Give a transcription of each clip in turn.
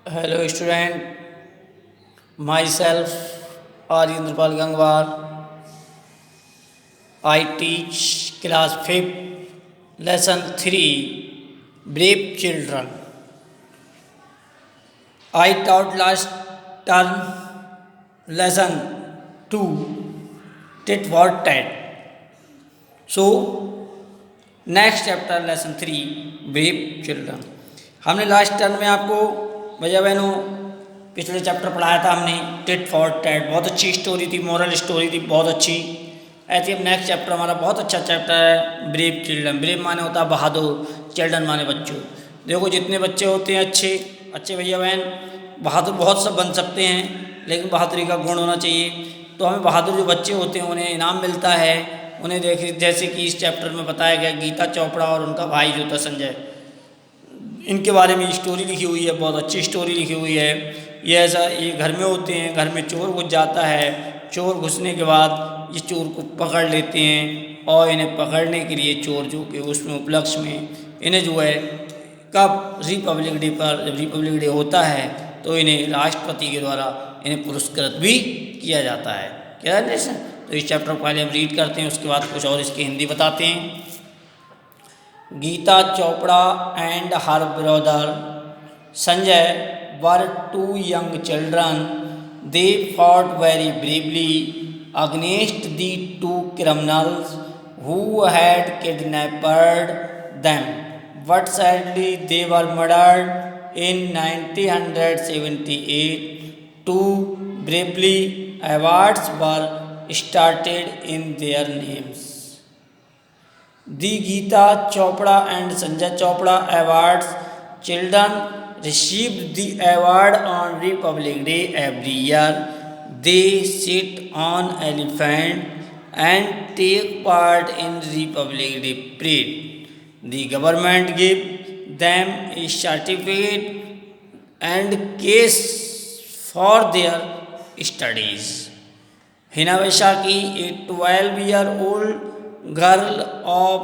Hello student, myself Arindrapal Gangwar. I teach class 5th, lesson 3, Brave Children. I taught last term lesson 2, Tit for Tat. So, next chapter lesson 3, brave children. हमने last term में आपको भैया बहनों पिछले chapter पढ़ाया था हमने tit for tat. बहुत अच्छी स्टोरी थी, मॉरल स्टोरी थी, बहुत अच्छी। ऐसे अब नेक्स्ट चैप्टर हमारा बहुत अच्छा चैप्टर है ब्रेव चिल्ड्रन। ब्रेव माने होता है बहादुर, चिल्ड्रन माने बच्चों। देखो जितने बच्चे होते हैं अच्छे अच्छे भैया बहन, बहादुर बहुत सब बन सकते हैं, लेकिन बहादुरी का गुण होना चाहिए। तो हमें बहादुर जो बच्चे होते हैं उन्हें इनाम मिलता है। उन्हें देखे जैसे कि इस चैप्टर में बताया गया गीता चोपड़ा और उनका भाई जो था संजय, इनके बारे में स्टोरी लिखी हुई है, बहुत अच्छी स्टोरी लिखी हुई है। ये ऐसा ये घर में होते हैं, घर में चोर घुस जाता है। चोर घुसने के बाद इस चोर को पकड़ लेते हैं और इन्हें पकड़ने के लिए चोर जो कि उसमें उपलक्ष्य में इन्हें जो है कब रिपब्लिक डे पर, जब रिपब्लिक डे होता है तो इन्हें राष्ट्रपति के द्वारा इन्हें पुरस्कृत भी किया जाता है। क्या है जैसे, तो इस चैप्टर को पहले हम रीड करते हैं, उसके बाद कुछ और इसकी हिंदी बताते हैं। Geeta Chopra and her brother Sanjay were two young children. They fought very bravely against the two criminals who had kidnapped them, but sadly they were murdered in 1978. Two bravery awards were started in their names. The Geeta Chopra and Sanjay Chopra Awards. Children received the award on Republic Day every year. They sit on elephant and take part in Republic Day parade. The government gave them a certificate and case for their studies. Hina Vaishakhi, a 12-year-old girl of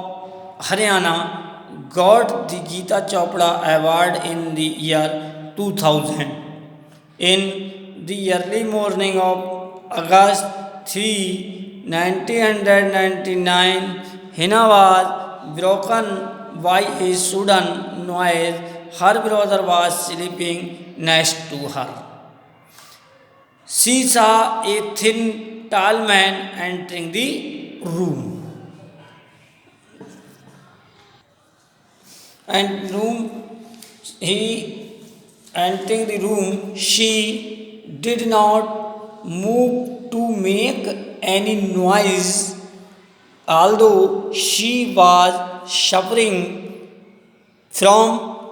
Haryana, got the Geeta Chopra Award in the year 2000. In the early morning of August 3, 1999, Hina was broken by a sudden noise. Her brother was sleeping next to her. She saw a thin, tall man entering the room. He entering the room, she did not move to make any noise, although she was suffering from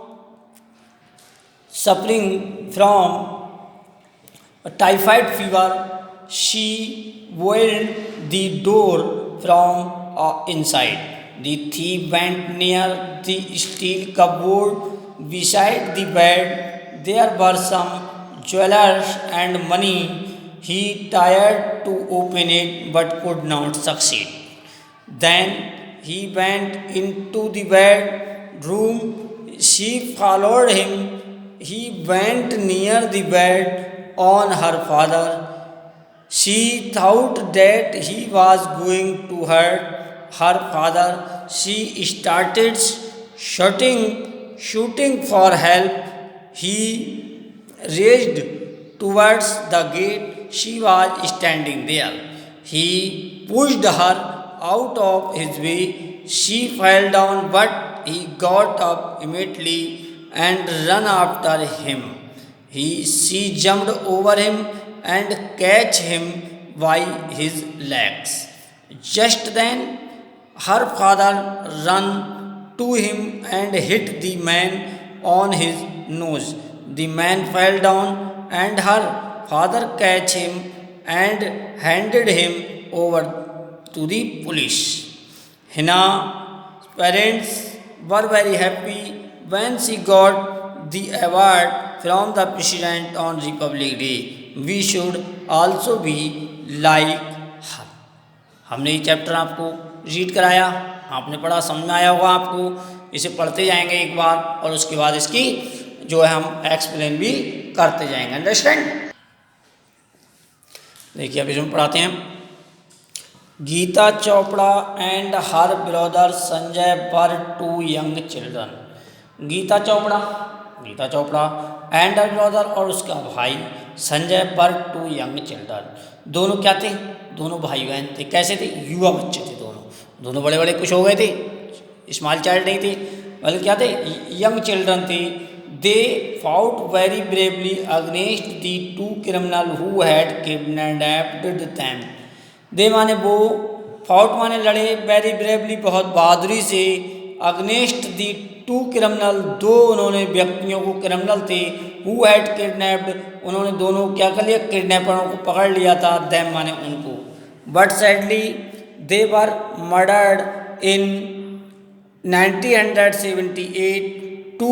a typhoid fever. She wheeled the door from inside. The thief went near the steel cupboard beside the bed. There were some jewelers and money. He tried to open it but could not succeed. Then he went into the bedroom. She followed him. He went near the bed on her father. She thought that he was going to hurt her father. She started shooting for help. He raced towards the gate. She was standing there. He pushed her out of his way. She fell down, but he got up immediately and ran after him. She jumped over him and catch him by his legs. Just then, her father ran to him and hit the man on his nose. The man fell down and her father catch him and handed him over to the police. Hina's parents were very happy when she got the award from the president on Republic Day. We should also be like her. हमने ये chapter आपको read कराया, आपने पढ़ा, समझ में आया होगा आपको। इसे पढ़ते जाएंगे एक बार और उसके बाद इसकी जो है हम एक्सप्लेन भी करते जाएंगे। अंडरस्टैंड। देखिए अब इसमें पढ़ाते हैं। Geeta Chopra and her brother Sanjay were two young children. Geeta Chopra and her brother और उसका भाई Sanjay were two young children. दोनों क्या थे? दोनों भाई बहन थे। कैसे थे? युवा बच्चे थे दोनों बड़े बड़े कुछ हो गए थे, स्मॉल चाइल्ड नहीं थे, बल्कि क्या थे? यंग चिल्ड्रन थे। They fought very bravely against the two criminal who had kidnapped them. They माने वो, फाउट माने लड़े, वेरी ब्रेवली बहुत बहादुरी से, अगेंस्ट दी टू क्रिमिनल दो उन्होंने व्यक्तियों को, क्रिमिनल थे, हु हैड किडनैप्ड उन्होंने दोनों क्या कर लिया? किडनैपरों को पकड़ लिया था, देम माने उनको। But sadly they were murdered in 1978। Two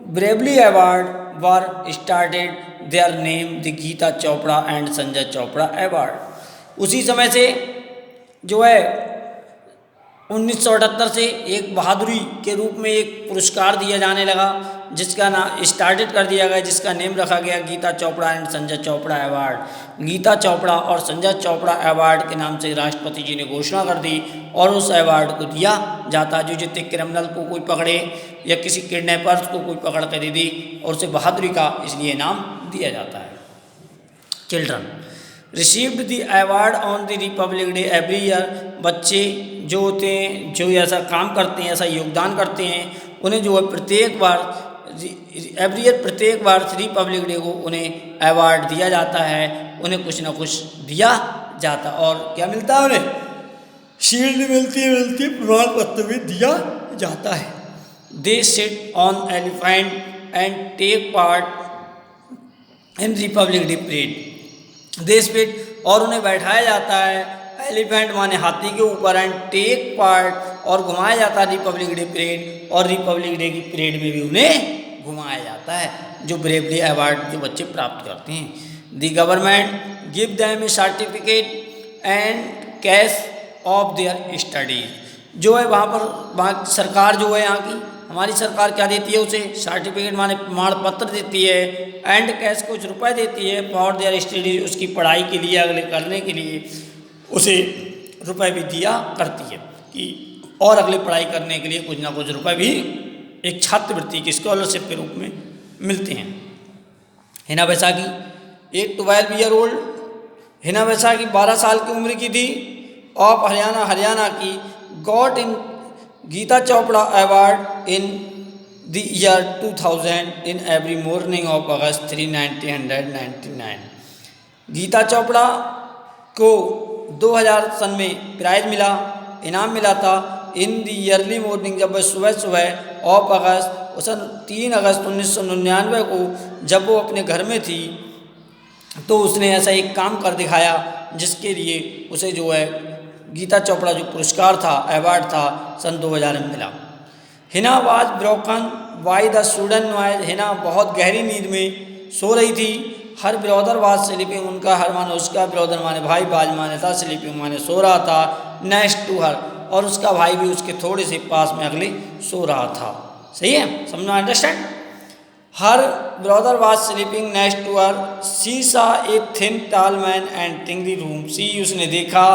bravely award were started, their name the Geeta Chopra and Sanjay Chopra award. उसी समय से जो है 1978 से एक बहादुरी के रूप में एक पुरस्कार दिया जाने लगा, जिसका नाम स्टार्टेड कर दिया गया, जिसका नेम रखा गया गीता चोपड़ा एंड संजय चोपड़ा अवार्ड। गीता चोपड़ा और संजय चोपड़ा अवार्ड के नाम से राष्ट्रपति जी ने घोषणा कर दी और उस अवार्ड को दिया जाता है जो जितने क्रिमिनल को कोई पकड़े या किसी किडनैपर्स को कोई पकड़ कर दे दी, और उसे बहादुरी का इसलिए नाम दिया जाता है। Children received the award on the Republic Day every year. बच्चे जो होते हैं, जो ऐसा काम करते हैं, ऐसा योगदान करते हैं, उन्हें जो है प्रत्येक बार एवरी ईयर, प्रत्येक बार रिपब्लिक डे को उन्हें अवार्ड दिया जाता है, उन्हें कुछ ना कुछ दिया जाता है। और क्या मिलता है? उन्हें शील्ड मिलती है, प्रमाण पत्र भी दिया जाता है। They sit on elephant and take part in Republic Day parade. देश पे और उन्हें बैठाया जाता है, एलिफेंट माने हाथी के ऊपर, एंड टेक पार्ट और घुमाया जाता है रिपब्लिक डे परेड, और रिपब्लिक डे की परेड में भी उन्हें घुमाया जाता है, जो ब्रेवरी अवार्ड जो बच्चे प्राप्त करते हैं। The government give them A certificate and cash of their studies. जो है वहाँ सरकार जो है यहाँ की हमारी सरकार क्या देती है? उसे सर्टिफिकेट माने प्रमाण पत्र देती है, एंड कैश कुछ रुपए देती है, फॉर देयर स्टडीज उसकी पढ़ाई के लिए, अगले करने के लिए उसे रुपए भी दिया करती है कि और अगले पढ़ाई करने के लिए कुछ ना कुछ रुपए भी एक छात्रवृत्ति की स्कॉलरशिप के रूप में मिलते हैं। हिना बैसाखी एक 12 ईयर ओल्ड, हिना बैसाखी 12 साल की उम्र की थी, ऑफ हरियाणा की, got in Geeta Chopra award in the year 2000 in every morning of August 3, 1999। Geeta Chopra को 2000 सन में प्राइज मिला, इनाम मिला था, इन द ईयरली मॉर्निंग, जब सुबह ऑफ अगस्त सन 3 अगस्त 1999 को जब वो अपने घर में थी, तो उसने ऐसा एक काम कर दिखाया जिसके लिए उसे जो है गीता चोपड़ा जो पुरस्कार था, अवार्ड था, सन 2000 में मिला। Hina was broken by the sudden noise. Hina बहुत गहरी नींद में सो रही थी। हर ब्रदर वाज स्लीपिंग, उनका हर माने उसका, ब्रदर माने भाई, बाज माने था, स्लीपिंग माने सो रहा था, नेक्स्ट टू हर और उसका भाई भी उसके थोड़े से पास में अगले सो रहा था। सही है, समझना, understand. Her brother was sleeping next to her, she saw a thin tall man entering the room. She उसने देखा,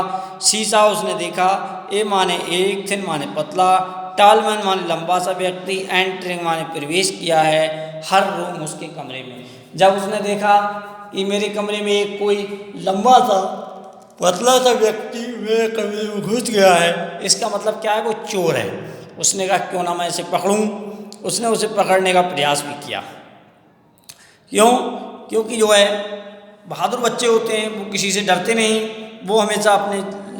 शीशा उसने देखा, ए माने एक, थिन माने पतला, टाल मैन माने लंबा सा व्यक्ति, एंटरिंग माने प्रवेश किया है हर रूम उसके कमरे में। जब उसने देखा कि मेरे कमरे में एक कोई लंबा सा पतला सा व्यक्ति मेरे कमरे में घुस गया है, इसका मतलब क्या है? वो चोर है। उसने कहा क्यों ना मैं इसे पकड़ूं। उसने उसे पकड़ने का प्रयास भी किया। क्यों? क्योंकि जो है बहादुर बच्चे होते हैं, वो किसी से डरते नहीं, वो हमेशा अपने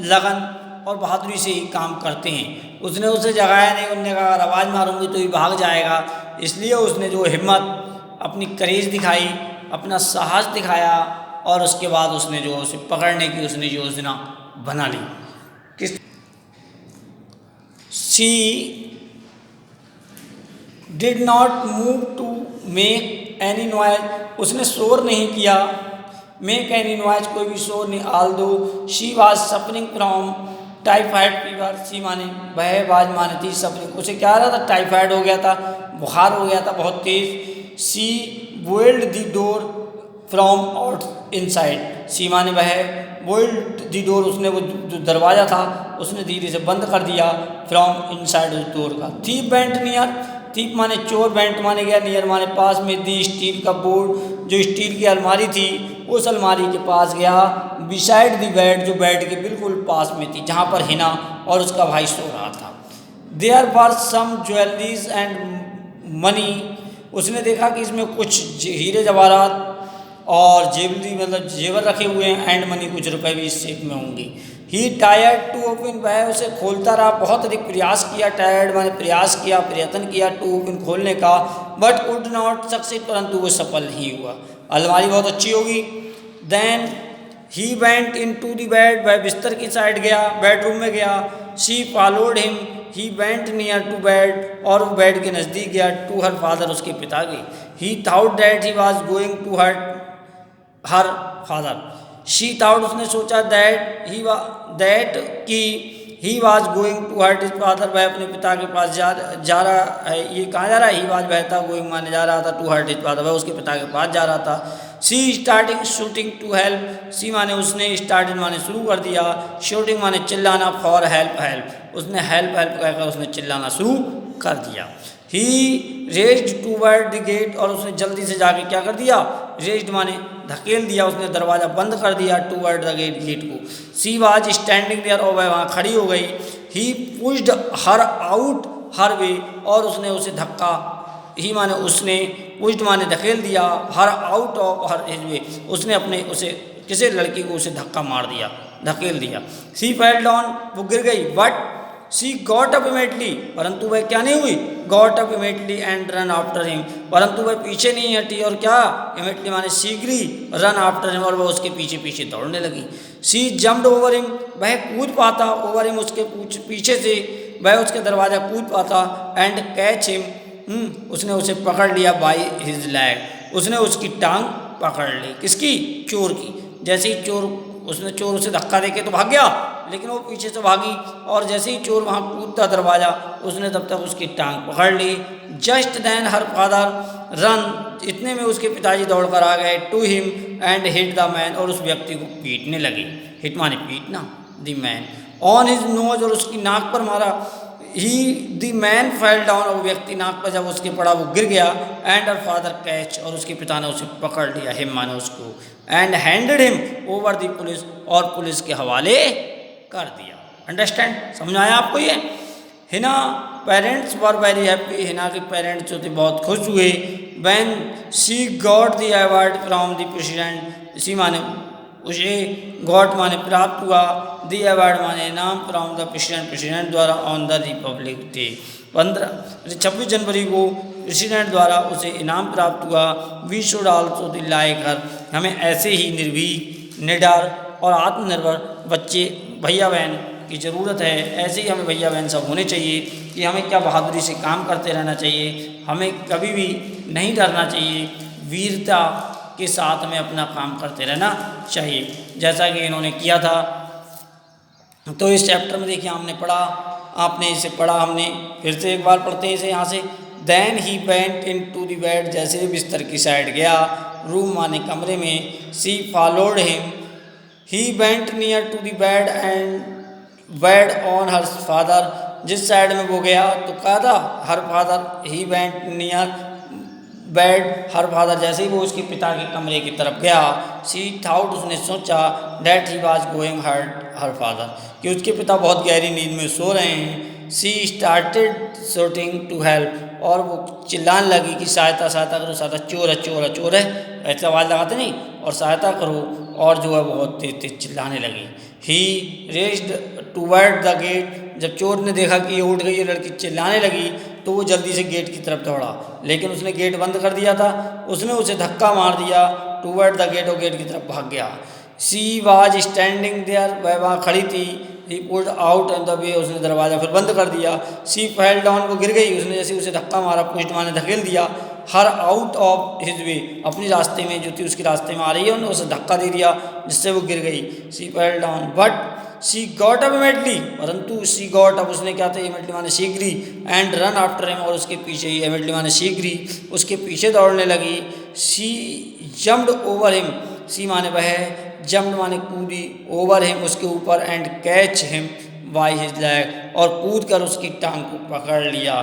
लगन और बहादुरी से ही काम करते हैं। उसने उसे जगाया नहीं, उसने कहा अगर आवाज़ मारूंगी तो ये भाग जाएगा, इसलिए उसने जो हिम्मत, अपनी करेज दिखाई, अपना साहस दिखाया, और उसके बाद उसने जो उसे पकड़ने की उसने योजना बना ली। किस she did not move to make any noise, उसने शोर नहीं किया, मेक एनी नॉइज कोई भी शोर नहीं, although she was suffering from typhoid fever. She माने वह, बाज माने थी, सफरिंग उसे क्या रहा था? टाइफाइड हो गया था, बुखार हो गया था बहुत तेज। She bolted the door from out inside. She माने वह बोल्ड द डोर, उसने वो जो दरवाज़ा था उसने धीरे से बंद कर दिया, फ्रॉम इनसाइड उस डोर का। थीप वेंट नियर, थीप माने चोर, वेंट माने गया, नियर माने पास में, दी स्टील का बोर्ड, जो स्टील की अलमारी थी उस अलमारी के पास गया, बिसाइड दी बेड, जो बेड के बिल्कुल पास में थी जहाँ पर हिना और उसका भाई सो रहा था। There were some jewelleries and money, उसने देखा कि इसमें कुछ हीरे जवाहरात और जेवरी मतलब जेवर रखे हुए हैं, एंड मनी कुछ रुपए भी इस शेप में होंगे। ही टायर्ड टू ओपन, वह उसे खोलता रहा, बहुत अधिक प्रयास किया, टायर्ड माने प्रयास किया, प्रयत्न किया, टू ओपन खोलने का, बट कुड नॉट सक्सीड, परंतु वो सफल नहीं हुआ। अलमारी बहुत अच्छी होगी। Then he went in to the bed, वह बिस्तर की साइड गया, बेडरूम में गया। She followed him, he went near to bed, और वो बेड के नज़दीक गया, टू हर फादर, उसके पिता के। He thought that he was going to hurt her father, she thought, उसने सोचा, दैट कि he was going to hurt his father, वह अपने पिता के पास जा रहा है। ये कहाँ जा रहा है? ही वॉज, वह था, गोइंग माने जा रहा था, टू हर्ट हिज फादर, वह उसके पिता के पास जा रहा था। सी स्टार्टिंग शूटिंग टू हेल्प, सी माने उसने, स्टार्टिंग माने शुरू कर दिया, शूटिंग माने चिल्लाना, फॉर हेल्प हेल्प, उसने हेल्प हेल्प कहकर उसने चिल्लाना शुरू कर दिया। ही रेज्ड टूवर्ड द गेट, और उसने जल्दी से जाके क्या कर दिया? रेज्ड माने धकेल दिया, उसने दरवाज़ा बंद कर दिया, टूवर्ड द गेट, गेट को। सी वाज स्टैंडिंग देयर, और वह वहाँ खड़ी हो गई। ही पुश्ड हर आउट हर वे, और उसने उसे धक्का, ही माने उसने, पुश्ड माने धकेल दिया, her out of her his way, उसने अपने उसे किसी लड़की को उसे धक्का मार दिया, धकेल दिया। सी फेल डाउन, वो गिर गई, but she got up immediately, परंतु वह क्या नहीं हुई? Got up immediately and run after him, परंतु वह पीछे नहीं हटी, और क्या? इमीडिएटली माने शीघ्र ही, रन आफ्टर हिम, और वह उसके पीछे पीछे दौड़ने लगी। सी जम्प्ड ओवर हिम, वह कूद पाता, ओवर हिम, उसके पीछे से, वह उसके दरवाजा कूद पाता, एंड कैच हिम, उसने उसे पकड़ लिया, बाई हिज लैग, उसने उसकी टांग पकड़ ली, किसकी? चोर की। जैसे ही चोर उसे धक्का देके तो भाग गया, लेकिन वो पीछे से भागी, और जैसे ही चोर वहाँ कूदता दरवाज़ा, उसने तब तक उसकी टांग पकड़ ली। Just then her father run, इतने में उसके पिताजी दौड़ कर आ गए, to him and hit the man, और उस व्यक्ति को पीटने लगे। हिट माने पीटना, the man, on his nose, और उसकी नाक पर मारा। He the man fell down, और व्यक्ति नाक पर जब उसके पड़ा वो गिर गया, एंड हर फादर कैच, और उसके पिता ने उसे पकड़ लिया, हिम माने उसको, and handed him over the police, और पुलिस के हवाले कर दिया। अंडरस्टैंड? समझ आया आपको ये? Hina parents were very happy, Hina के पेरेंट्स जो थे बहुत खुश हुए। When she got the award from the president, इसी माने उसे गॉट माने प्राप्त हुआ, द अवार्ड माने इनाम, फ्रॉम द प्रेसिडेंट, प्रेसिडेंट द्वारा, ऑन द रिपब्लिक डे, 26 जनवरी को प्रेसिडेंट द्वारा उसे इनाम प्राप्त हुआ। We should also the like her, हमें ऐसे ही निर्भीक, निडर और आत्मनिर्भर बच्चे, भैया बहन की ज़रूरत है। ऐसे ही हमें भैया बहन सब होने चाहिए कि हमें क्या बहादुरी से काम करते रहना चाहिए, हमें कभी भी नहीं डरना चाहिए, वीरता के साथ हमें अपना काम करते रहना चाहिए, जैसा कि इन्होंने किया था। तो इस चैप्टर में देखिए हमने पढ़ा, आपने इसे पढ़ा, हमने फिर से एक बार पढ़ते हैं इसे यहाँ से। Then he went in to the bed, जैसे बिस्तर की साइड गया, रूम माने कमरे में। She followed him, he went near to the bed and bed on her father, जिस साइड में वो गया तो कहा था her father, he went near bed her father, जैसे ही वो उसके पिता के कमरे की तरफ गया। सी थाउट, उसने सोचा, that he was going her father, कि उसके पिता बहुत गहरी नींद में सो रहे हैं। सी स्टार्टेड शूटिंग टू हेल्प, और वो चिल्लाने लगी कि सहायता सहायता करो, सहायता, चोर है चोर है चोर है, ऐसे आवाज़ लगाते नहीं, और सहायता करो, और जो है बहुत तेज तेज चिल्लाने लगी। ही रेज्ड टूवर्ड द गेट, जब चोर ने देखा कि ये उठ गई, ये लड़की चिल्लाने लगी, तो वो जल्दी से गेट की तरफ दौड़ा, लेकिन उसने गेट बंद कर दिया था, उसने उसे धक्का मार दिया, टूवर्ड द गेट, और गेट की तरफ भाग गया। सी वाज स्टैंडिंग देयर, वह वहाँ खड़ी थी। ही pulled out on the way, उसने दरवाज़ा फिर बंद कर दिया। सी फेल डाउन, वो गिर गई, उसने जैसे उसे धक्का मारा, पुश्ड माने धकेल दिया। Her out of his way, अपने रास्ते में जो थी उसके रास्ते में आ रही है उन्होंने उसे धक्का दे दिया जिससे वो गिर गई। She fell down but she got up immediately, परंतु शी गॉट अप उसने क्या था, इमीडिएटली माने शीघ्री, एंड रन आफ्टर हिम और उसके पीछे ही, इमीडिएटली माने शीघ्री उसके पीछे दौड़ने लगी। She jumped over him, she माने वह, जम्प्ड माने कूदी, ओवर हिम उसके ऊपर, and catch him by his leg और कूद कर उसकी टांग को पकड़ लिया।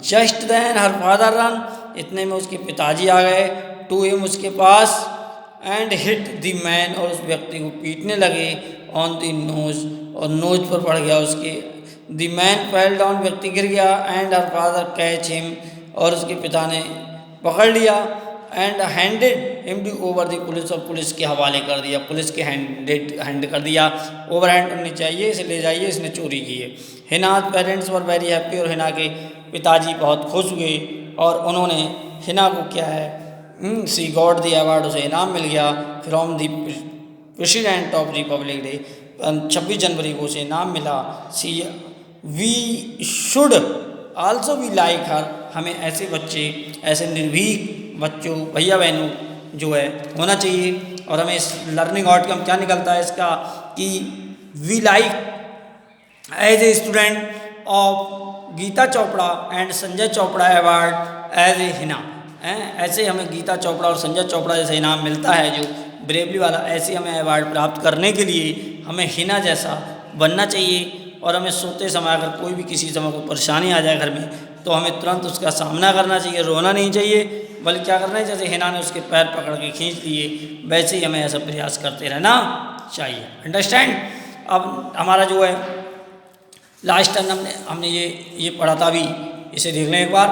Just then her father run, इतने में उसके पिताजी आ गए, टू हिम उसके पास, एंड हिट द मैन और उस व्यक्ति को पीटने लगे, ऑन द नोज और नोज पर पड़ गया उसके। द मैन फेल डाउन, व्यक्ति गिर गया, and her father catch him और उसके पिता ने पकड़ लिया, and handed him to over the police और पुलिस के हवाले कर दिया, पुलिस के हैंड कर दिया, ओवर हैंड करनी चाहिए, इसे ले जाइए इसने चोरी की है। Hina's parents were very happy, और हिना के पिताजी बहुत खुश हुए और उन्होंने हिना को क्या है, सी गॉट द अवार्ड, उसे इनाम मिल गया from the president of Republic day, 26 जनवरी को उसे इनाम मिला। She we should also be like her, हमें ऐसे बच्चे, ऐसे निर्भीक बच्चों भैया बहनों जो है होना चाहिए। और हमें इस लर्निंग आउटकम क्या निकलता है इसका कि we like as a student of Geeta Chopra and Sanjay Chopra award as a Hina, ऐसे हमें गीता चोपड़ा और संजय चोपड़ा जैसे इनाम मिलता है जो ब्रेवली वाला, ऐसे हमें अवार्ड प्राप्त करने के लिए हमें हिना जैसा बनना चाहिए। और हमें सोते समय अगर कोई भी किसी समय कोई परेशानी आ जाए घर में तो हमें तुरंत उसका सामना करना चाहिए, रोना नहीं चाहिए, बल्कि क्या करना है, जैसे हिना ने उसके पैर पकड़ के खींच लिए वैसे ही हमें ऐसा प्रयास करते रहना चाहिए। अंडरस्टैंड। अब हमारा जो है लास्ट टाइम हमने ये पढ़ा था, अभी इसे देख लें एक बार।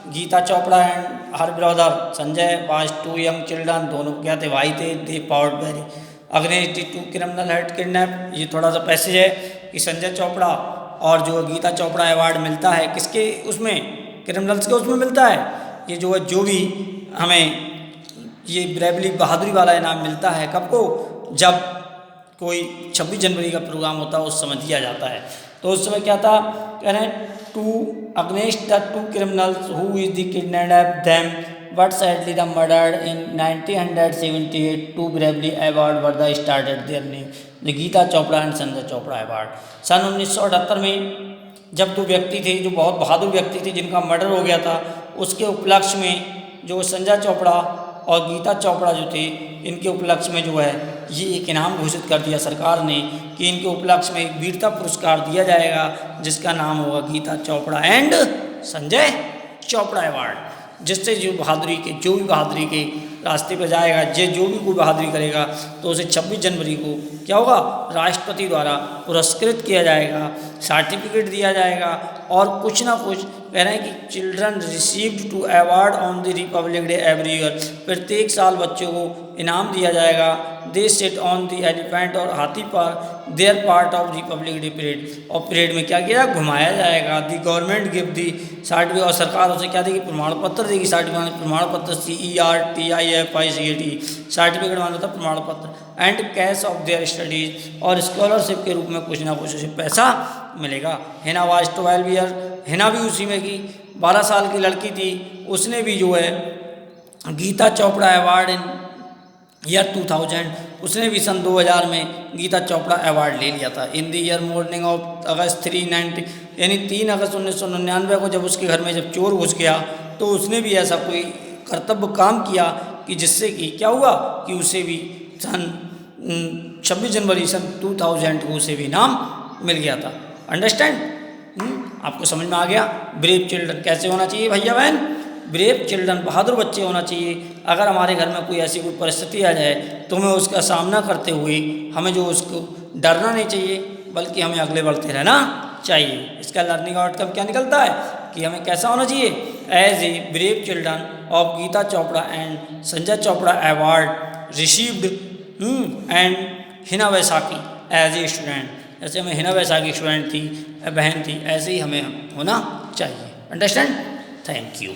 Geeta Chopra and her brother Sanjay was too young children, दोनों क्या थे, भाई थे, they powered very against the two criminal had kidnap. ये थोड़ा सा पैसेज है कि संजय चोपड़ा और जो गीता चोपड़ा अवार्ड मिलता है किसके, उसमें क्रिमिनल्स के उसमें मिलता है। ये जो है जो भी हमें ये ब्रेवली बहादुरी वाला इनाम मिलता है कब को, जब कोई 26 जनवरी का प्रोग्राम होता है उस समय दिया जाता है। तो उस समय क्या था, कह रहे हैं to against the two criminals who is the kidnap them but sadly the murdered in 1978 two bravely award were the started their name the Geeta Chopra and Sanjay Chopra award. सन 1978 में जब दो व्यक्ति थे जो बहुत बहादुर व्यक्ति थे जिनका मर्डर हो गया था, उसके उपलक्ष्य में जो संजय चोपड़ा और गीता चोपड़ा जो थे इनके उपलक्ष्य में जो है ये एक इनाम घोषित कर दिया सरकार ने कि इनके उपलक्ष्य में एक वीरता पुरस्कार दिया जाएगा जिसका नाम होगा गीता चोपड़ा एंड संजय चोपड़ा अवार्ड, जिससे जो भी बहादुरी के रास्ते पर जाएगा, जो भी कोई बहादुरी करेगा तो उसे 26 जनवरी को क्या होगा, राष्ट्रपति द्वारा पुरस्कृत किया जाएगा, सर्टिफिकेट दिया जाएगा और कुछ ना कुछ कह रहे हैं कि children received to award on the Republic Day every year, प्रत्येक साल बच्चों को इनाम दिया जाएगा। They sit on the elephant और हाथी पर their part of Republic Day parade, और परेड में क्या किया, घुमाया जाएगा। The government give the certificate, और सरकार उसे क्या देगी, प्रमाण पत्र देगी। सर्टिफिकेट प्रमाण पत्र CERTIFICAT सर्टिफिकेट माना था प्रमाण पत्र, and cash of their studies, और स्कॉलरशिप के रूप में कुछ ना कुछ उसे पैसा मिलेगा। हिना वाज 12 ईयर, हिना भी उसी में की 12 साल की लड़की थी, उसने भी जो है Geeta Chopra award in year 2000, उसने भी सन 2000 में गीता चोपड़ा अवार्ड ले लिया था। इन द ईयर मॉर्निंग ऑफ अगस्त 390 यानी 3 अगस्त 1999 को जब उसके घर में जब चोर घुस गया तो उसने भी ऐसा कोई कर्तव्य काम किया कि जिससे कि क्या हुआ कि उसे भी सन 26 जनवरी सन 2000 को उसे भी इनाम मिल गया था। अंडरस्टैंड, आपको समझ में आ गया। ब्रेव चिल्ड्रन कैसे होना चाहिए भैया बहन, ब्रेव चिल्ड्रन बहादुर बच्चे होना चाहिए। अगर हमारे घर में कोई ऐसी कोई परिस्थिति आ जाए तो हमें उसका सामना करते हुए हमें जो उसको डरना नहीं चाहिए बल्कि हमें अगले बढ़ते रहना चाहिए। इसका लर्निंग आउटकम क्या निकलता है कि हमें कैसा होना चाहिए, as a brave children of Geeta Chopra and Sanjay Chopra award received and Hina Vaisakhi as a student, जैसे हमें हिना वैसाखी स्टूडेंट थी, बहन थी, ऐसे ही हमें होना चाहिए। Understand, thank you.